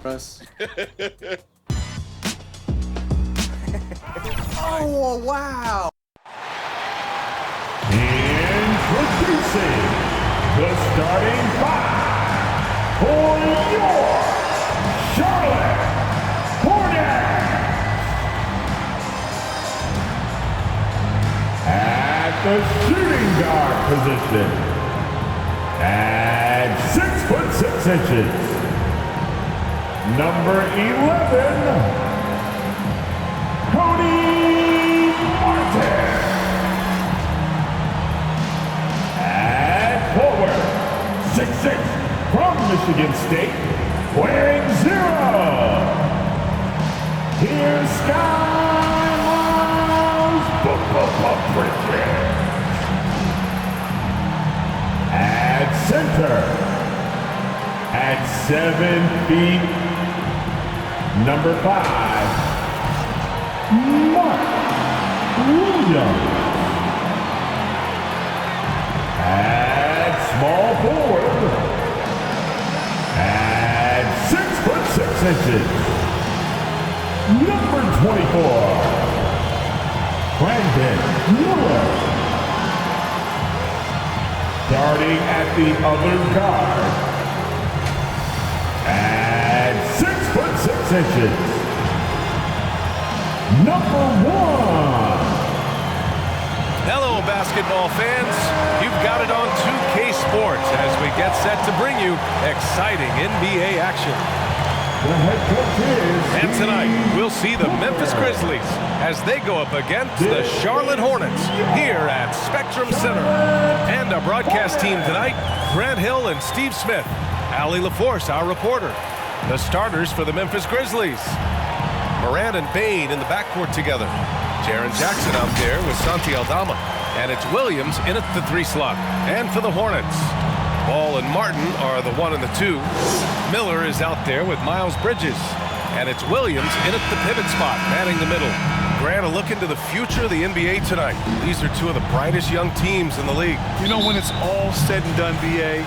Press. Oh, wow. Introducing the starting five for your Charlotte Hornets. At the shooting guard position, at 6'6", number 11, Cody Martin. At forward, 6'6", from Michigan State, wearing 0. Here's Skylar's Bridges. At center, at 7 feet, number 5, Mark Williams. At small forward, at 6'6", number 24, Brandon Miller. Starting at the other guard, at 6'6", number 1. Hello, basketball fans. You've got it on 2K Sports as we get set to bring you exciting NBA action. The head coach is... And tonight, we'll see the Memphis Grizzlies as they go up against the Charlotte Hornets here at Spectrum Center. And our broadcast team tonight, Grant Hill and Steve Smith. Allie LaForce, our reporter. The starters for the Memphis Grizzlies. Morant and Bane in the backcourt together. Jaren Jackson out there with Santi Aldama. And it's Williams in at the 3 slot. And for the Hornets, Ball and Martin are the 1 and the 2. Miller is out there with Miles Bridges. And it's Williams in at the pivot spot, manning the middle. Grant, a look into the future of the NBA tonight. These are 2 of the brightest young teams in the league. You know, when it's all said and done, BA,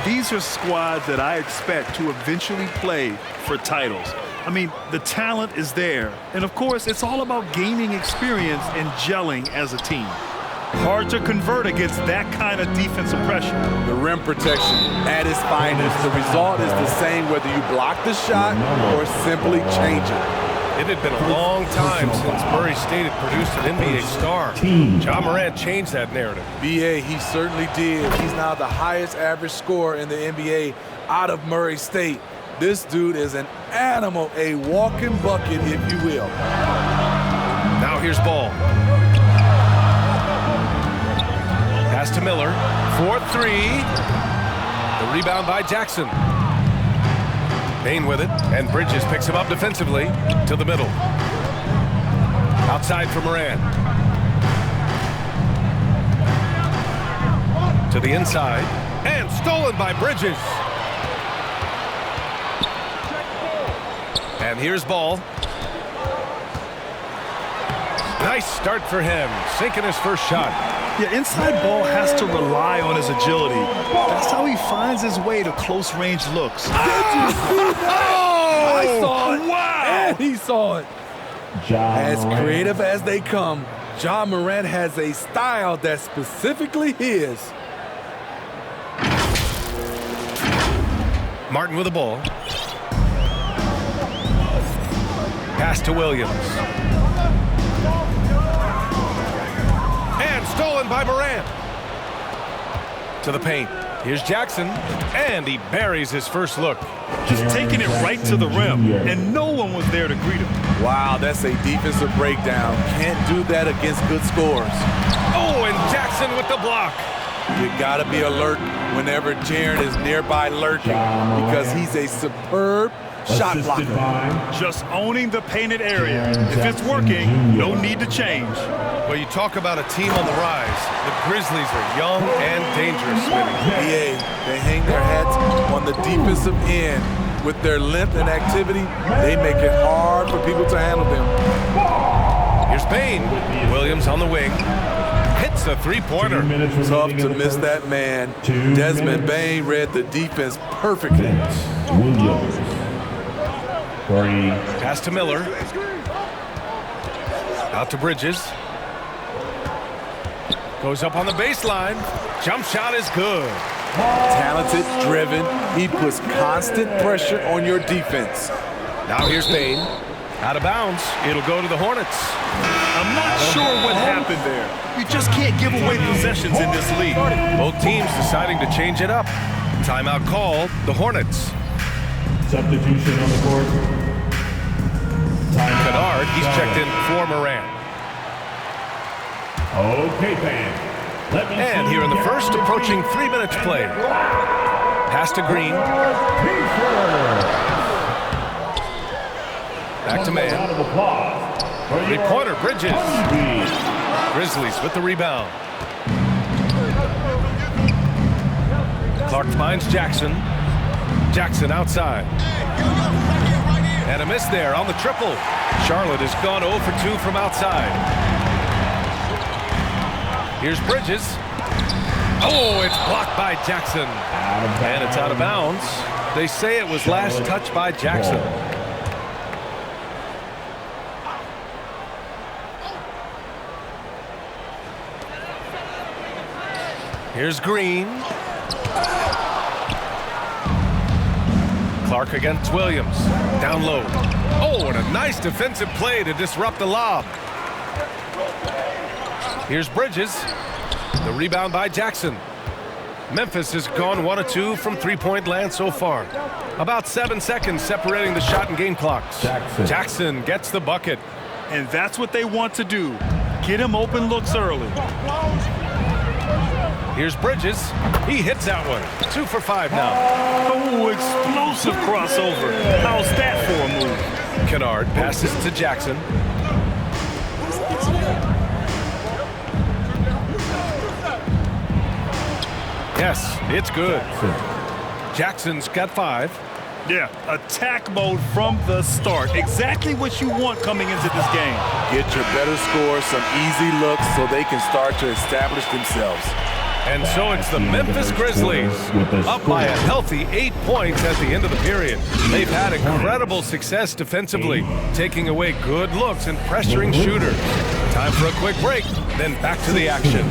these are squads that I expect to eventually play for titles. I mean, the talent is there. And, of course, it's all about gaining experience and gelling as a team. Hard to convert against that kind of defensive pressure. The rim protection at its finest. The result is the same whether you block the shot or simply change it. It had been a long time since Murray State had produced an NBA star. Ja Morant changed that narrative. BA, he certainly did. He's now the highest average scorer in the NBA out of Murray State. This dude is an animal, a walking bucket, if you will. Now here's Ball. Pass to Miller, 4-3. The rebound by Jackson. Bane with it, and Bridges picks him up defensively to the middle. Outside for Morant. To the inside, and stolen by Bridges. And here's Ball. Nice start for him, sinking his first shot. Yeah, inside Ball has to rely on his agility. That's how he finds his way to close-range looks. Did you see that? I saw it. Wow. And he saw it. As creative as they come, Ja Morant has a style that's specifically his. Martin with the ball. Pass to Williams. And stolen by Morant. To the paint. Here's Jackson. And he buries his first look. Just taking it right to the rim, and no one was there to greet him. Wow, that's a defensive breakdown. Can't do that against good scores. Oh, and Jackson with the block. You gotta be alert whenever Jaren is nearby lurking because he's a superb shot blocker. Just owning the painted area. If it's working, no need to change. Well, you talk about a team on the rise. The Grizzlies are young and dangerous, Smitty. BA, they hang their hats on the defensive end. With their length and activity, they make it hard for people to handle them. Here's Bane. Williams on the wing. Hits a three-pointer. Tough to miss that man. Desmond Bane read the defense perfectly. 3. Pass to Miller. Out to Bridges. Goes up on the baseline. Jump shot is good. Talented, driven. He puts constant pressure on your defense. Now here's Payne. Out of bounds. It'll go to the Hornets. I'm not sure what happened there. You just can't give away possessions in this league. Both teams deciding to change it up. Timeout called. The Hornets. Substitution on the court. Kennard, he's checked in for Moran. Okay, fans. And here in the first, approaching 3 minutes played. Pass to Green. Back to Man. Three-pointer, Bridges. Grizzlies with the rebound. Clark finds Jackson. Jackson outside. And a miss there on the triple. Charlotte has gone 0 for 2 from outside. Here's Bridges. Oh, it's blocked by Jackson. And it's out of bounds. They say it was last touched by Jackson. Here's Green. Clark against Williams. Down low. Oh, and a nice defensive play to disrupt the lob. Here's Bridges. The rebound by Jackson. Memphis has gone 1 of 2 from three-point land so far. About 7 seconds separating the shot and game clocks. Jackson gets the bucket. And that's what they want to do. Get him open looks early. Here's Bridges. He hits that one. 2 for 5 now. Oh, explosive crossover. How's that for a move? Kennard passes to Jackson. Yes, it's good. Jackson's got 5. Yeah, attack mode from the start. Exactly what you want coming into this game. Get your better scores, some easy looks so they can start to establish themselves. And so it's the Memphis Grizzlies up by a healthy 8 points at the end of the period. They've had incredible success defensively, taking away good looks and pressuring shooters. Time for a quick break, then back to the action.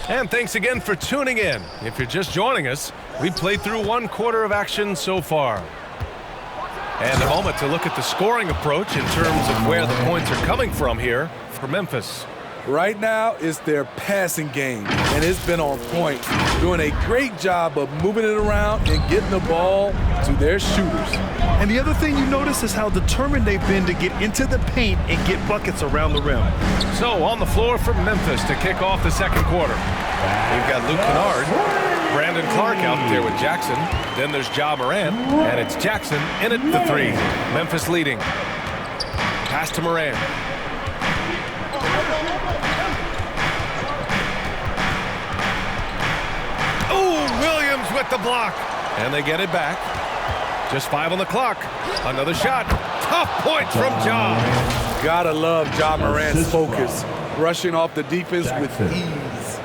And thanks again for tuning in. If you're just joining us, we played through 1 quarter of action so far. And a moment to look at the scoring approach in terms of where the points are coming from here for Memphis. Right now, it's their passing game, and it's been on point, doing a great job of moving it around and getting the ball to their shooters. And the other thing you notice is how determined they've been to get into the paint and get buckets around the rim. So on the floor for Memphis to kick off the second quarter. We've got Luke Kennard, Brandon Clark out there with Jackson. Then there's Ja Morant, and it's Jackson in at the 3. Memphis leading. Pass to Morant. Williams with the block. And they get it back. Just 5 on the clock. Another shot. Tough points from Ja. Gotta love Ja Morant's focus. Rushing off the defense with ease.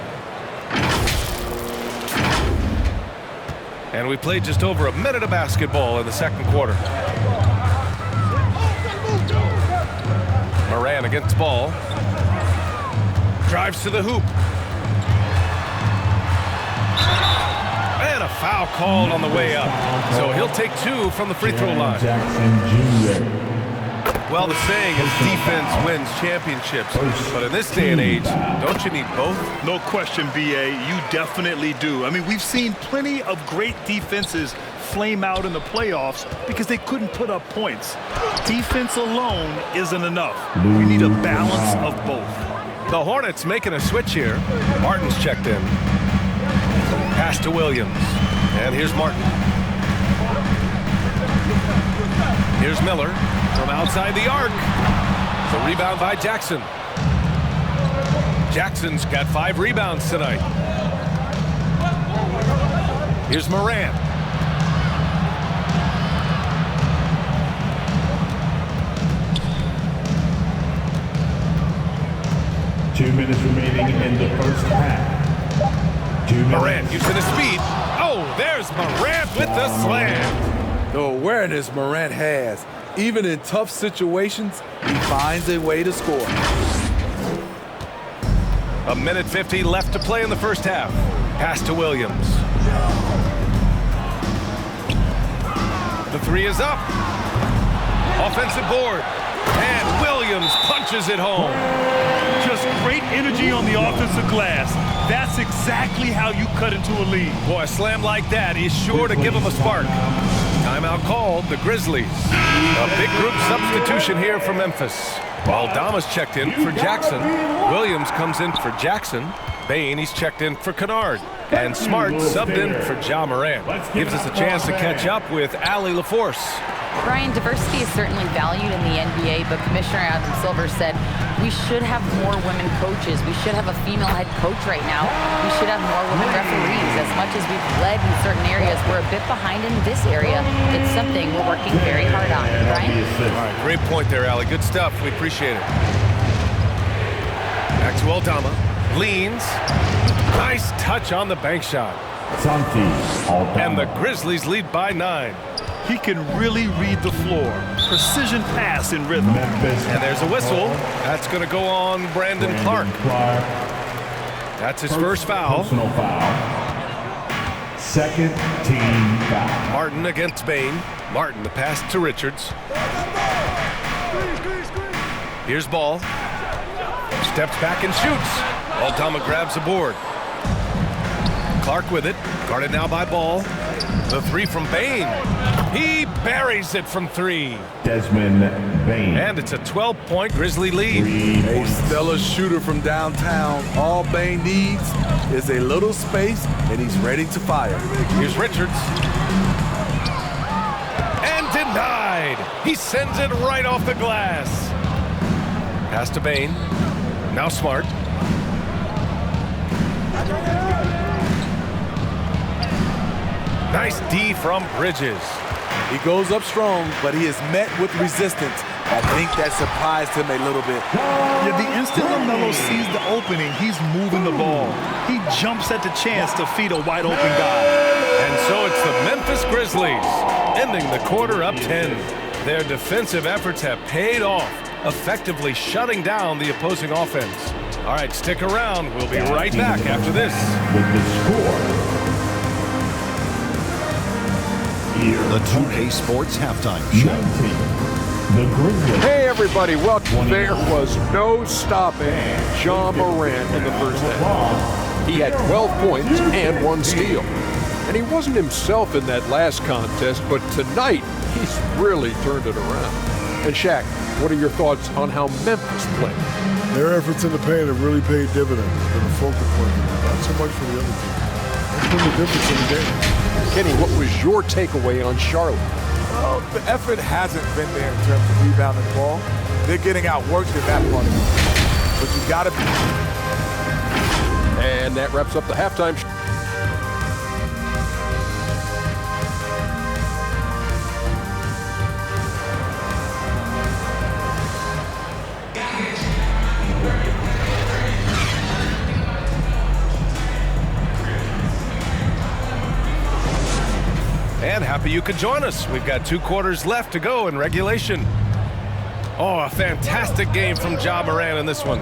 And we played just over a minute of basketball in the second quarter. Moran against ball. Drives to the hoop. And a foul called on the way up. So he'll take 2 from the free throw line. Well, the saying is defense wins championships. But in this day and age, don't you need both? No question, B.A. You definitely do. I mean, we've seen plenty of great defenses flame out in the playoffs because they couldn't put up points. Defense alone isn't enough. We need a balance of both. The Hornets making a switch here. Martin's checked in. Pass to Williams. And here's Martin. Here's Miller from outside the arc. The rebound by Jackson. Jackson's got 5 rebounds tonight. Here's Moran. Two minutes remaining in the first half. Morant using his speed. Oh, there's Morant with the slam. The awareness Morant has. Even in tough situations, he finds a way to score. 1:50 left to play in the first half. Pass to Williams. The three is up. Offensive board. And Williams punches it home. Just great energy on the offensive glass. That's exactly how you cut into a lead. Boy, a slam like that is sure to give them a spark. Timeout called, the Grizzlies. A big group substitution here for Memphis. Aldama's checked in for Jackson. Williams comes in for Jackson. Bain, he's checked in for Kennard. And Smart subbed in for Ja Morant. Gives us a chance to catch up with Allie LaForce. Brian, diversity is certainly valued in the NBA, but Commissioner Adam Silver said we should have more women coaches. We should have a female head coach right now. We should have more women referees. As much as we've led in certain areas, we're a bit behind in this area. It's something we're working very hard on. Brian? All right, great point there, Allie. Good stuff. We appreciate it. Back to Aldama. Leans. Nice touch on the bank shot. And the Grizzlies lead by 9. He can really read the floor. Precision pass in rhythm. And there's a whistle. That's going to go on Brandon Clark. That's his first foul. Personal foul. Second team foul. Martin against Bain. Martin, the pass to Richards. Here's Ball. Steps back and shoots. Aldama grabs the board. Clark with it. Guarded now by Ball. The three from Bain. He buries it from 3. Desmond Bain. And it's a 12-point Grizzly lead. A stellar shooter from downtown. All Bain needs is a little space, and he's ready to fire. Here's Richards. And denied. He sends it right off the glass. Pass to Bain. Now Smart. Nice D from Bridges. He goes up strong, but he is met with resistance. I think that surprised him a little bit. Yeah, the instant LaMelo sees the opening, he's moving the ball. He jumps at the chance to feed a wide open guy. And so it's the Memphis Grizzlies, ending the quarter up 10. Their defensive efforts have paid off, effectively shutting down the opposing offense. All right, stick around. We'll be right back after this. With the score. The 2K Sports Halftime Show. The Grizzlies. Hey everybody, welcome. There was no stopping Ja Morant in the first half. He had 12 points and 1 steal. And he wasn't himself in that last contest, but tonight he's really turned it around. And Shaq, what are your thoughts on how Memphis played? Their efforts in the paint have really paid dividends. It's been a focal point, not so much for the other team. That's been the difference in the game. Kenny, what was your takeaway on Charlotte? Well, the effort hasn't been there in terms of rebounding the ball. They're getting outworked in that part of it. But you got to be. And that wraps up the halftime show. And happy you could join us. We've got 2 quarters left to go in regulation. Oh, a fantastic game from Ja Morant in this one.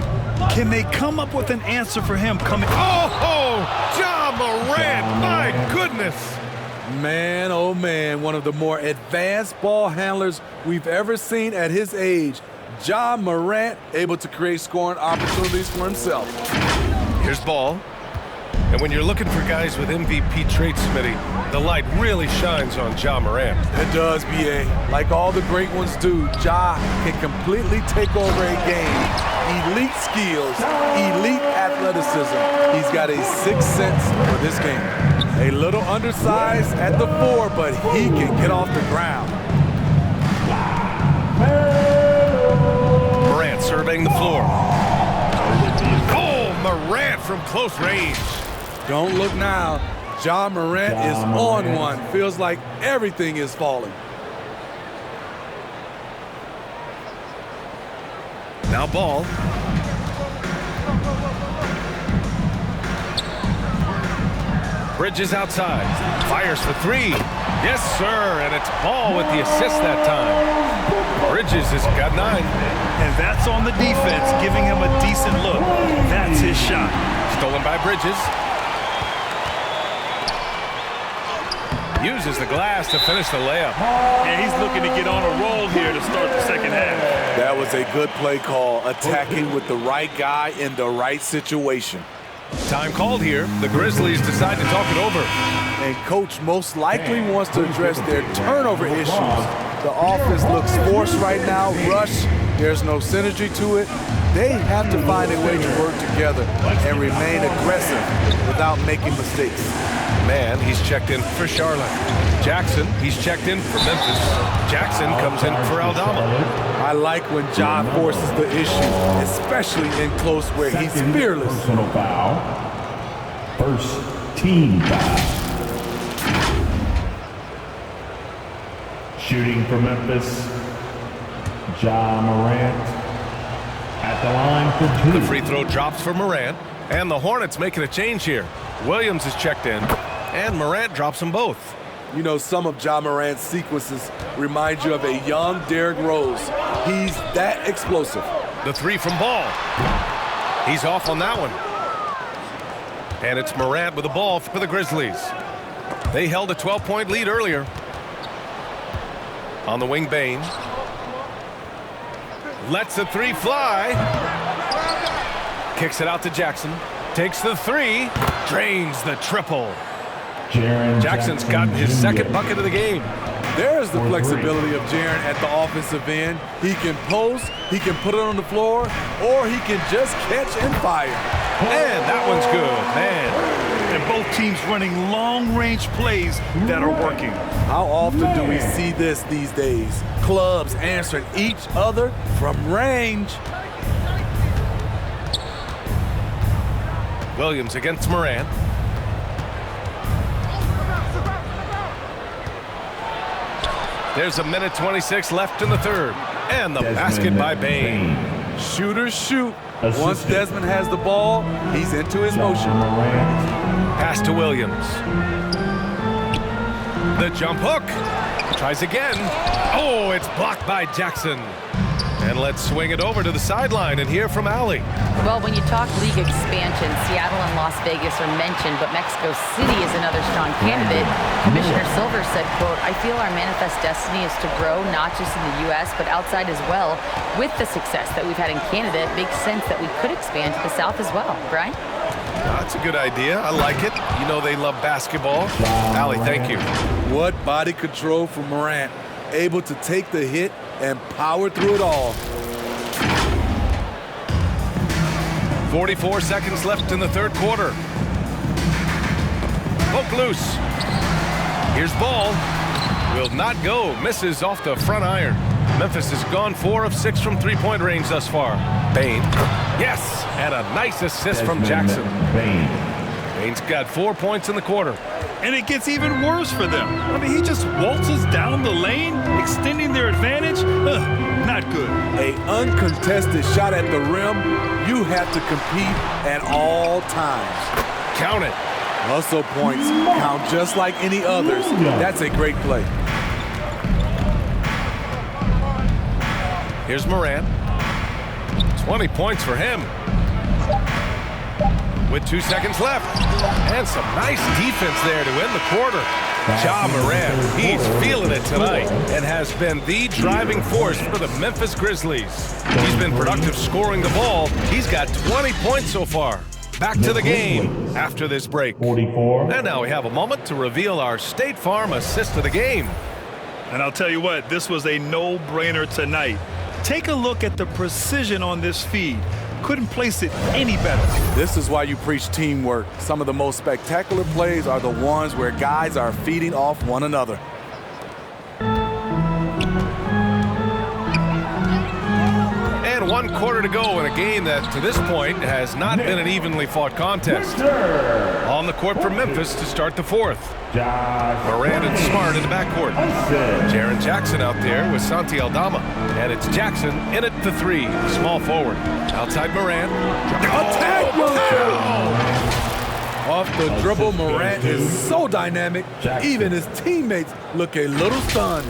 Can they come up with an answer for him coming? Oh, Ja Morant, my goodness. Man, oh man, one of the more advanced ball handlers we've ever seen at his age. Ja Morant able to create scoring opportunities for himself. Here's Ball. And when you're looking for guys with MVP traits, Smitty, the light really shines on Ja Morant. It does, BA. Like all the great ones do, Ja can completely take over a game. Elite skills, elite athleticism. He's got a 6th sense for this game. A little undersized at the 4, but he can get off the ground. Morant surveying the floor. Oh, Morant from close range. Don't look now. Ja Morant is on one. Feels like everything is falling. Now Ball. Bridges outside. Fires for three. Yes, sir. And it's Ball with the assist that time. Bridges has got 9. And that's on the defense, giving him a decent look. That's his shot. Stolen by Bridges. Uses the glass to finish the layup. And he's looking to get on a roll here to start the second half. That was a good play call, attacking with the right guy in the right situation. Time called here. The Grizzlies decide to talk it over. And coach most likely wants to address their turnover issues. The offense looks forced right now, rush. There's no synergy to it. They have to find a way to work together and remain aggressive without making mistakes. Man, he's checked in for Charlotte. Jackson, he's checked in for Memphis. Jackson comes in for Aldama. I like when Ja forces the issue, especially in close where he's fearless. Personal foul. First team foul. Shooting for Memphis, Ja Morant at the line for 2. The free throw drops for Morant, and the Hornets making a change here. Williams is checked in, and Morant drops them both. You know, some of Ja Morant's sequences remind you of a young Derrick Rose. He's that explosive. The three from Ball. He's off on that one. And it's Morant with the ball for the Grizzlies. They held a 12-point lead earlier. On the wing, Bane. Lets the three fly. Kicks it out to Jackson. Takes the three. Drains the triple. Jackson's gotten his second bucket of the game. There's the flexibility of Jaren at the offensive end. He can post, he can put it on the floor, or he can just catch and fire. And that one's good, man. And both teams running long-range plays that are working. How often do we see this these days? Clubs answering each other from range. Williams against Morant. There's a minute 26 left in the third. And the basket by Bane. Shooters shoot. Once Desmond has the ball, he's into his motion. Pass to Williams. The jump hook. Tries again. Oh, it's blocked by Jackson. And let's swing it over to the sideline and hear from Allie. Well, when you talk league expansion, Seattle and Las Vegas are mentioned, but Mexico City is another strong candidate. Commissioner Silver said, quote, "I feel our manifest destiny is to grow not just in the U.S., but outside as well. With the success that we've had in Canada, it makes sense that we could expand to the South as well." Brian? That's a good idea. I like it. You know they love basketball. Allie, thank you. What body control from Morant. Able to take the hit and power through it all. 44 seconds left in the third quarter. Poke loose. Here's Ball. Will not go. Misses off the front iron. Memphis has gone 4 of 6 from three-point range thus far. Bane. Yes! And a nice assist from Jackson. Bane's got 4 points in the quarter. And it gets even worse for them. I mean, he just waltzes down the lane, extending their advantage. Not good. An uncontested shot at the rim, you have to compete at all times. Count it. Hustle points count just like any others. That's a great play. Here's Morant. 20 points for him. With 2 seconds left. And some nice defense there to end the quarter. Ja Morant, he's feeling it tonight and has been the driving force for the Memphis Grizzlies. He's been productive scoring the ball. He's got 20 points so far. Back to the game after this break. 44. And now we have a moment to reveal our State Farm assist of the game. And I'll tell you what, this was a no-brainer tonight. Take a look at the precision on this feed. Couldn't place it any better. This is why you preach teamwork. Some of the most spectacular plays are the ones where guys are feeding off one another. And 1 quarter to go in a game that, to this point, has not been an evenly fought contest. On the court for Memphis to start the fourth. Morant and Smart in the backcourt. Jaren Jackson out there with Santi Aldama. And it's Jackson in at the 3, small forward. Outside Morant. Attack! Off the dribble, Morant is so dynamic, even his teammates look a little stunned.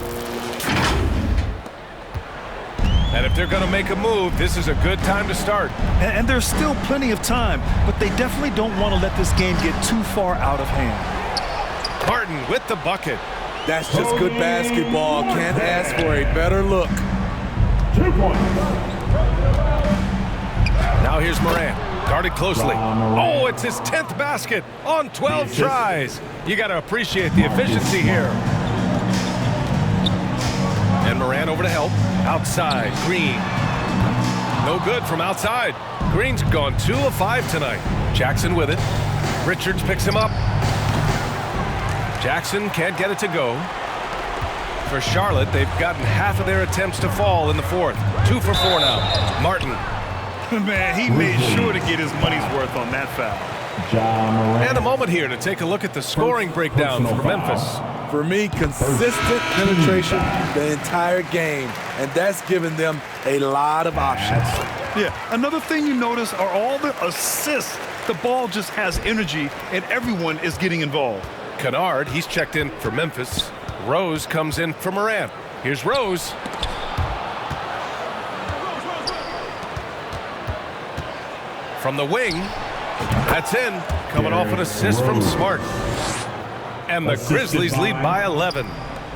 And if they're going to make a move, this is a good time to start. And there's still plenty of time, but they definitely don't want to let this game get too far out of hand. Martin with the bucket. That's just good basketball. Can't ask for a better look. 2 points. Now here's Morant, guarded closely. Oh, it's his 10th basket on 12 tries. You got to appreciate the efficiency here. And Morant over to help. Outside, Green. No good from outside. Green's gone 2 of 5 tonight. Jackson with it. Richards picks him up. Jackson can't get it to go. For Charlotte, they've gotten half of their attempts to fall in the fourth. 2 for 4 now. Martin. Man, he made sure to get his money's worth on that foul. And a moment here to take a look at the scoring breakdown for Memphis. For me, consistent penetration the entire game, and that's given them a lot of options. Yeah, another thing you notice are all the assists. The ball just has energy, and everyone is getting involved. Kennard, he's checked in for Memphis. Rose comes in for Morant. Here's Rose. From the wing, that's in. Coming off an assist from Smart. And the Grizzlies lead by 11.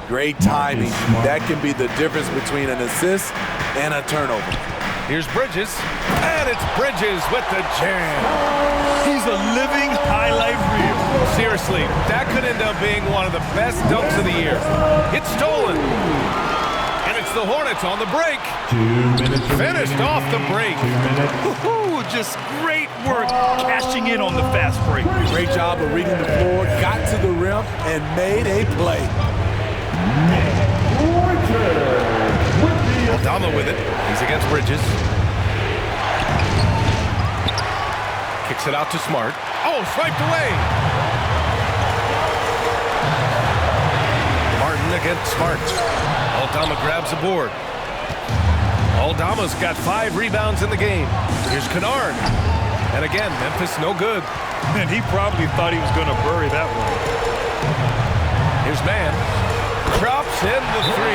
Great timing. That can be the difference between an assist and a turnover. Here's Bridges, and it's Bridges with the jam. He's a living highlight reel. Seriously, that could end up being one of the best dunks of the year. It's stolen. And it's the Hornets on the break. 2 minutes. Finished off the break. 2 minutes. Just great work cashing in on the fast break. Great job of reading the floor, got to the rim, and made a play. Aldama with it. He's against Bridges. Kicks it out to Smart. Oh, swiped away. Martin against Smart. Aldama grabs the board. Aldama's got 5 rebounds in the game. Here's Kennard. And again, Memphis no good. And he probably thought he was going to bury that one. Here's Mann. Drops in the 3.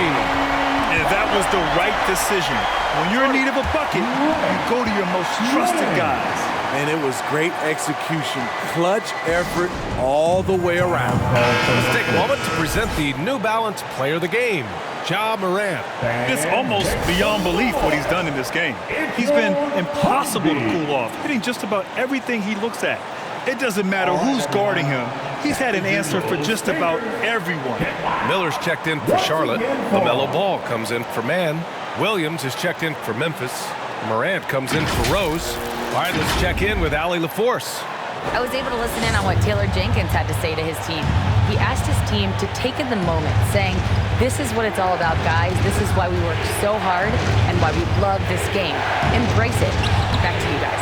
And that was the right decision. When you're in need of a bucket, you go to your most trusted guys. And it was great execution. Clutch effort all the way around. Let's take a moment to present the New Balance Player of the Game, Ja Morant. It's almost beyond belief what he's done in this game. He's been impossible to cool off, hitting just about everything he looks at. It doesn't matter who's guarding him. He's had an answer for just about everyone. Miller's checked in for Charlotte. LaMelo Ball comes in for Mann. Williams is checked in for Memphis. Morant comes in for Rose. All right, let's check in with Allie LaForce. I was able to listen in on what Taylor Jenkins had to say to his team. He asked his team to take in the moment, saying, this is what it's all about, guys. This is why we work so hard and why we love this game. Embrace it. Back to you guys.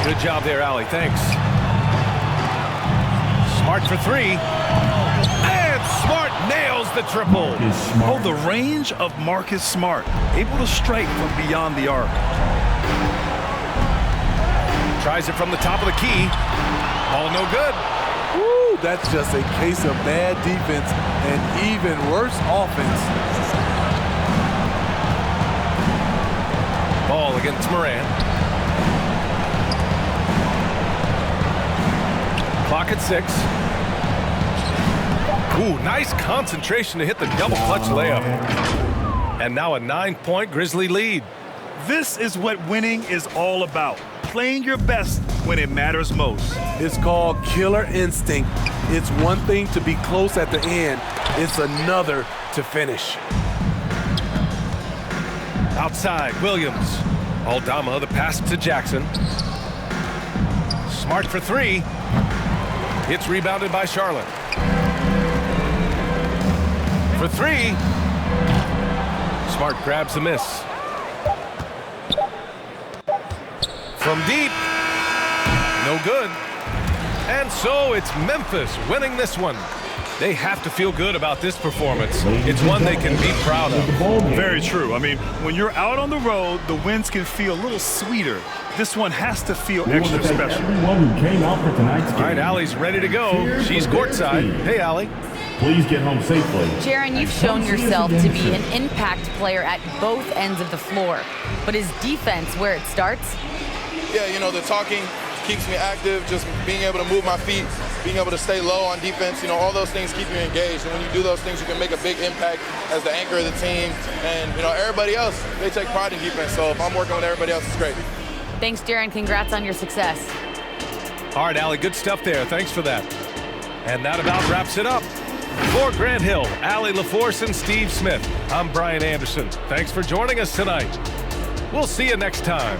Good job there, Allie. Thanks. Smart for 3. And Smart nails the triple. Oh, the range of Marcus Smart. Able to strike from beyond the arc. Tries it from the top of the key. Ball no good. Woo, that's just a case of bad defense and even worse offense. Ball against Morant. Clock at 6. Ooh, nice concentration to hit the double clutch layup. And now a 9-point Grizzly lead. This is what winning is all about. Playing your best when it matters most. It's called killer instinct. It's one thing to be close at the end. It's another to finish. Outside, Williams. Aldama, the pass to Jackson. Smart for 3. It's rebounded by Charlotte. For 3. Smart grabs the miss. From deep. No good. And so it's Memphis winning this one. They have to feel good about this performance. It's one they can be proud of. Very true. I mean, when you're out on the road, the wins can feel a little sweeter. This one has to feel extra special. Everyone who came out for tonight's game. All right, Allie's ready to go. She's courtside. Hey, Allie. Please get home safely. Jaron, you've shown yourself to be an impact player at both ends of the floor. But is defense where it starts? Yeah, you know, the talking keeps me active, just being able to move my feet, being able to stay low on defense, you know, all those things keep you engaged. And when you do those things, you can make a big impact as the anchor of the team. And, you know, everybody else, they take pride in defense. So if I'm working with everybody else, it's great. Thanks, Jaron. Congrats on your success. All right, Allie, good stuff there. Thanks for that. And that about wraps it up. For Grant Hill, Allie LaForce, and Steve Smith, I'm Brian Anderson. Thanks for joining us tonight. We'll see you next time.